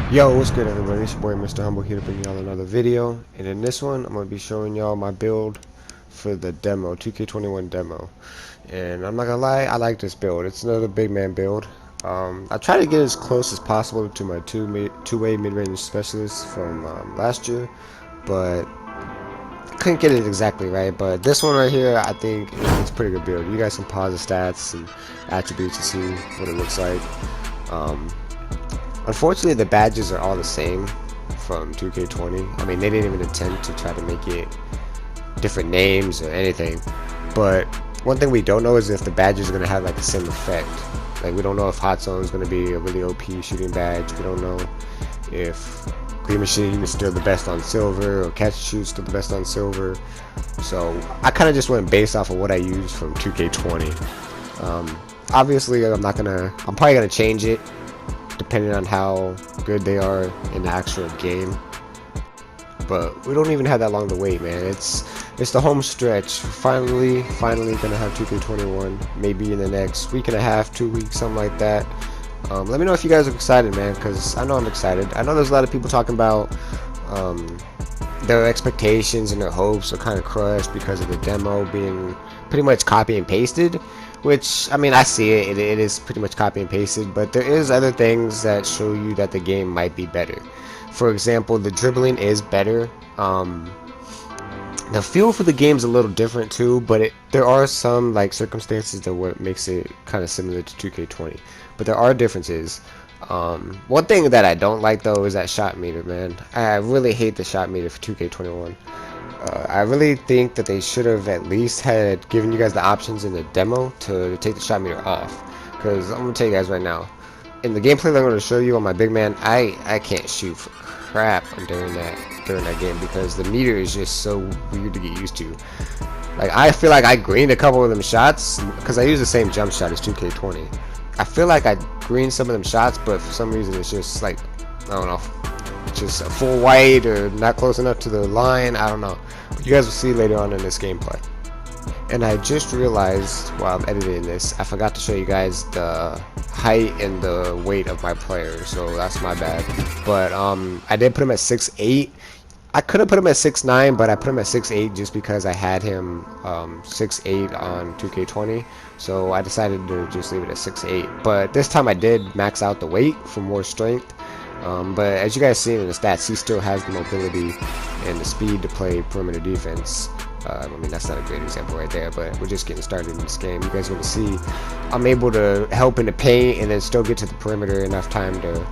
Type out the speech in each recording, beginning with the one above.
Yo, what's good everybody? It's your boy Mr. Humble here to bring y'all another video. And in this one, I'm going to be showing y'all my build for the demo, 2K21 demo. And I'm not going to lie, I like this build. It's another big man build. I try to get as close as possible to my two-way mid-range specialist from last year, but couldn't get it exactly right. But this one right here, I think it's a pretty good build. You guys can pause the stats and attributes to see what it looks like. Um, Unfortunately, the badges are all the same from 2K20. I mean, they didn't even attempt to try to make it different names or anything. But one thing we don't know is if the badges are going to have like the same effect. Like, we don't know if Hot Zone is going to be a really OP shooting badge. We don't know if Green Machine is still the best on silver or Catch and Shoot is still the best on silver. So I kind of just went based off of what I used from 2K20. Obviously, I'm probably gonna change it depending on how good they are in the actual game. But we don't even have that long to wait, man. It's the home stretch. Finally gonna have 2K21. Maybe in the next week and a half, 2 weeks, something like that. Let me know if you guys are excited, man, because I know I'm excited. I know there's a lot of people talking about their expectations and their hopes are kind of crushed because of the demo being pretty much copy and pasted, which, I mean, I see it. It is pretty much copy and pasted, but there is other things that show you that the game might be better. For example, the dribbling is better. The feel for the game is a little different too, but there are some like circumstances that what makes it kind of similar to 2K20, but there are differences. One thing that I don't like though is that shot meter, man. I really hate the shot meter for 2K21. I really think that they should have at least had given you guys the options in the demo to take the shot meter off. Because I'm gonna tell you guys right now, in the gameplay that I'm gonna show you on my big man, I can't shoot for crap during that game because the meter is just so weird to get used to. Like, I feel like I greened a couple of them shots because I use the same jump shot as 2K20. I feel like I greened some of them shots, but for some reason it's just like, I don't know, just a full white or not close enough to the line. I don't know. But you guys will see later on in this gameplay. And I just realized while I'm editing this, I forgot to show you guys the height and the weight of my player, so that's my bad. But I did put him at 6'8". I could have put him at 6'9", but I put him at 6'8" just because I had him 6'8" on 2K20. So I decided to just leave it at 6'8". But this time I did max out the weight for more strength. But as you guys see in the stats, he still has the mobility and the speed to play perimeter defense. I mean, that's not a great example right there, but we're just getting started in this game. You guys are going to see I'm able to help in the paint and then still get to the perimeter enough time to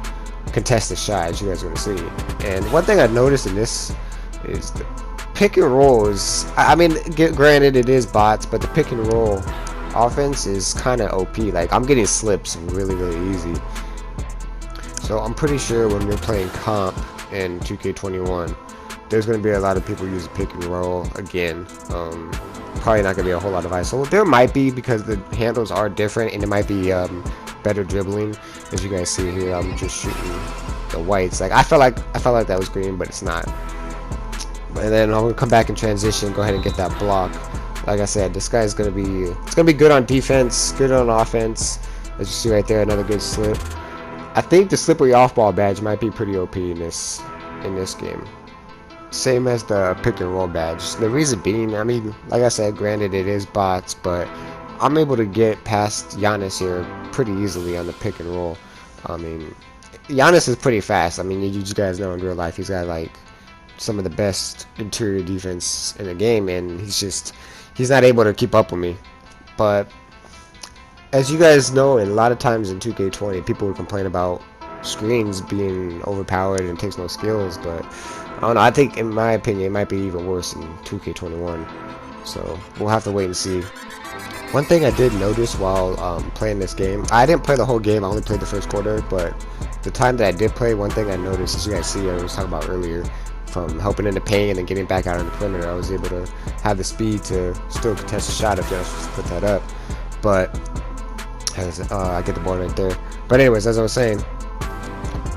contest the shot, as you guys are going to see. And one thing I noticed in this is the pick and roll is, I mean, granted it is bots, but the pick and roll offense is kind of OP. Like, I'm getting slips really easy. So I'm pretty sure when you're playing comp in 2K21, there's going to be a lot of people using pick and roll again. Probably not going to be a whole lot of ISO. There might be, because the handles are different and it might be better dribbling. As you guys see here, I'm just shooting the whites. Like, I felt like that was green, but it's not. And then I'm going to come back in transition, go ahead and get that block. Like I said, this guy is going to be, it's going to be good on defense, good on offense. As you see right there, another good slip. I think the slippery off-ball badge might be pretty OP in this game. Same as the pick and roll badge. The reason being, I mean, like I said, granted it is bots, but I'm able to get past Giannis here pretty easily on the pick and roll. I mean, Giannis is pretty fast. I mean, you guys know in real life he's got like some of the best interior defense in the game, and he's not able to keep up with me. But as you guys know, a lot of times in 2K20, people would complain about screens being overpowered and takes no skills, but I don't know. I think, in my opinion, it might be even worse in 2K21. So we'll have to wait and see. One thing I did notice while playing this game, I didn't play the whole game. I only played the first quarter, but the time that I did play, one thing I noticed, as you guys see, I was talking about earlier, from helping in the paint and then getting back out on the perimeter, I was able to have the speed to still contest a shot if you guys put that up. But I get the ball right there. But anyways, as I was saying,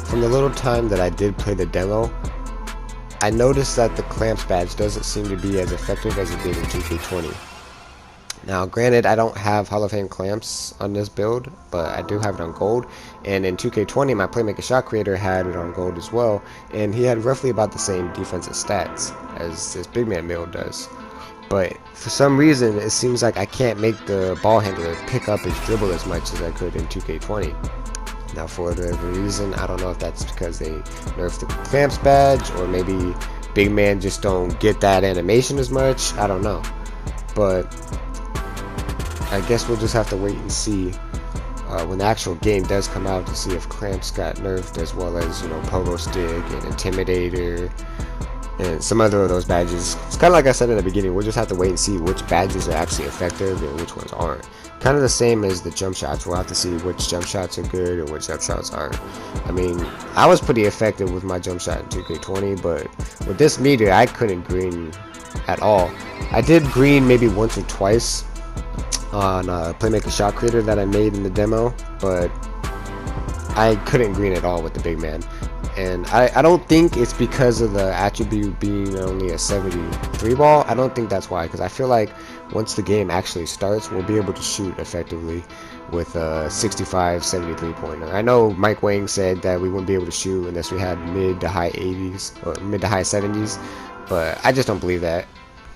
from the little time that I did play the demo, I noticed that the clamps badge doesn't seem to be as effective as it did in 2K20. Now, granted, I don't have Hall of Fame clamps on this build, but I do have it on gold. And in 2K20, my Playmaker Shot Creator had it on gold as well, and he had roughly about the same defensive stats as this big man build does. But for some reason, it seems like I can't make the ball handler pick up his dribble as much as I could in 2K20. Now, for whatever reason, I don't know if that's because they nerfed the clamps badge, or maybe big man just don't get that animation as much. I don't know. But I guess we'll just have to wait and see when the actual game does come out to see if clamps got nerfed, as well as, you know, pogo stick and intimidator and some other of those badges. It's kind of like I said in the beginning, we'll just have to wait and see which badges are actually effective and which ones aren't. Kind of the same as the jump shots. We'll have to see which jump shots are good and which jump shots aren't. I mean, I was pretty effective with my jump shot in 2K20, but with this meter, I couldn't green at all. I did green maybe once or twice on a Playmaker Shot Creator that I made in the demo, but I couldn't green at all with the big man. And I don't think it's because of the attribute being only a 73 ball. I don't think that's why, because I feel like once the game actually starts, we'll be able to shoot effectively with a 65, 73 pointer. I know Mike Wang said that we wouldn't be able to shoot unless we had mid to high 80s or mid to high 70s, but I just don't believe that.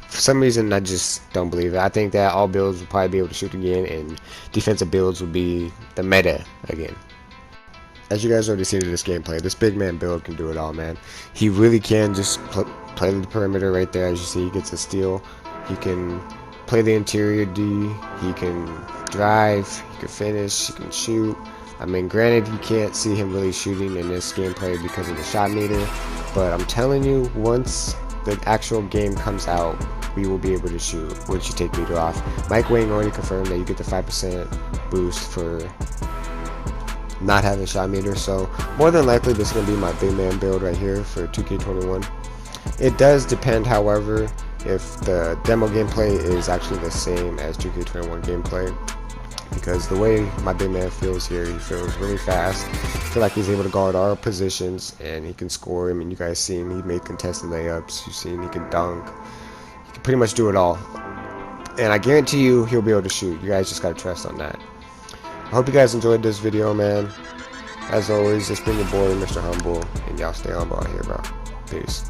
For some reason, I just don't believe it. I think that all builds will probably be able to shoot again, and defensive builds will be the meta again. As you guys already seen in this gameplay, this big man build can do it all, man. He really can just play the perimeter right there. As you see, he gets a steal. He can play the interior D. He can drive. He can finish. He can shoot. I mean, granted, you can't see him really shooting in this gameplay because of the shot meter, but I'm telling you, once the actual game comes out, we will be able to shoot once you take meter off. Mike Wang already confirmed that you get the 5% boost for not having shot meter, so more than likely this is going to be my big man build right here for 2K21. It does depend, however, if the demo gameplay is actually the same as 2K21 gameplay, because the way my big man feels here, he feels really fast. I feel like he's able to guard all positions and he can score. I mean, you guys seen he made contested layups, you've seen he can dunk, he can pretty much do it all, and I guarantee you he'll be able to shoot. You guys just gotta trust on that. I hope you guys enjoyed this video, man. As always, it's been your boy, Mr. Humble, and y'all stay humble out here, bro. Peace.